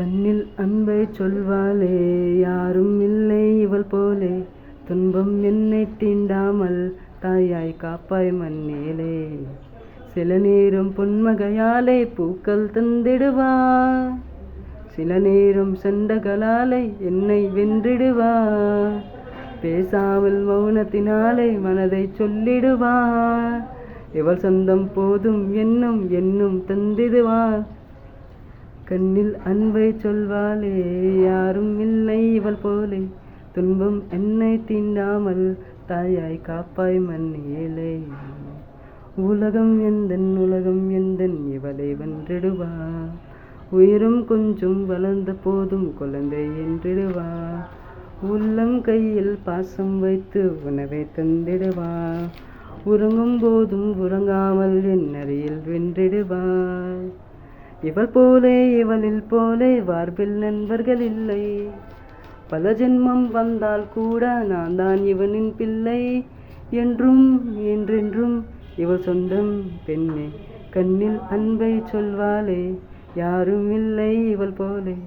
கண்ணில் அன்பை சொல்வாளே யாரும் இல்லை இவள் போலே, துன்பம் என்னை தீண்டாமல் தாயாய் காப்பாய் மண்ணிலே. சில நேரம் பொன்மகையாலே பூக்கள் தந்திடுவா, சில நேரம் சண்டைகளாலே என்னை வென்றிடுவா. பேசாமல் மௌனத்தினாலே மனதை சொல்லிடுவா, இவள் சொந்தம் போதும் என்னும் என்னும் தந்திடுவா. கண்ணில் அன்பை சொல்வாளே யாரும் இல்லை இவள் போலே, துன்பம் என்னை தீண்டாமல் தாயாய் காப்பாய் மண்ணிலே. உலகம் எந்தன் உலகம் எந்தன் இவளை வென்றிடுவா, உயிரும் கொஞ்சம் வளர்ந்த போதும் குழந்தை என்றிடுவா. உள்ளம் கையில் பாசம் வைத்து உணவை தந்திடுவா, உறங்கும் போதும் உறங்காமல் என் அருகில் வென்றிடுவாய். இவள் போலே இவளில் போலே வார்பில் நண்பர்கள் இல்லை, பல ஜென்மம் வந்தால் கூட நான் தான் இவனின் பிள்ளை. என்றும் என்றென்றும் இவள் சொந்தம் பெண்ணே. கண்ணில் அன்பை சொல்வாளே யாரும் இல்லை இவள் போலே,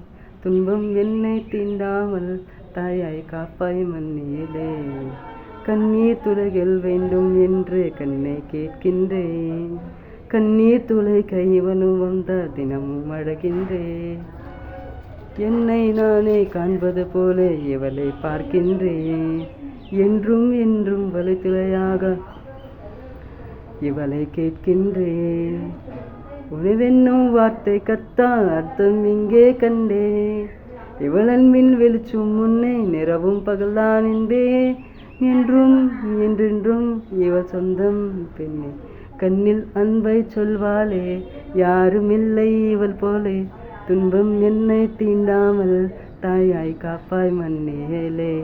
துன்பம் என்னை தீண்டாமல் தாயாய் காப்பாய் மண்ணிலே. கண்ணீர் துளைகள் வேண்டும் என்று கண்ணை கேட்கின்றேன், கண்ணீர் துளை கைவனும் வந்த தினமும் அழகின்றேன். என்னை நானே காண்பது போல இவளை பார்க்கின்றேன், என்றும் என்றும் வழித்துளையாக இவளை கேட்கின்றேன். உனவென்னும் வார்த்தை கத்தா அர்த்தம் இங்கே கண்டே, இவளன் மின் வெளிச்சும் முன்னே நிறவும் பகல்தான் என்பே. என்றும் என்றென்றும் இவள் சொந்தம் பெண்ணே. கண்ணில் அன்பை சொல்வாளே யாரும் இல்லை இவள் போலே, துன்பம் என்னை தீண்டாமல் தாயாய் காப்பாய் மண்ணிலே.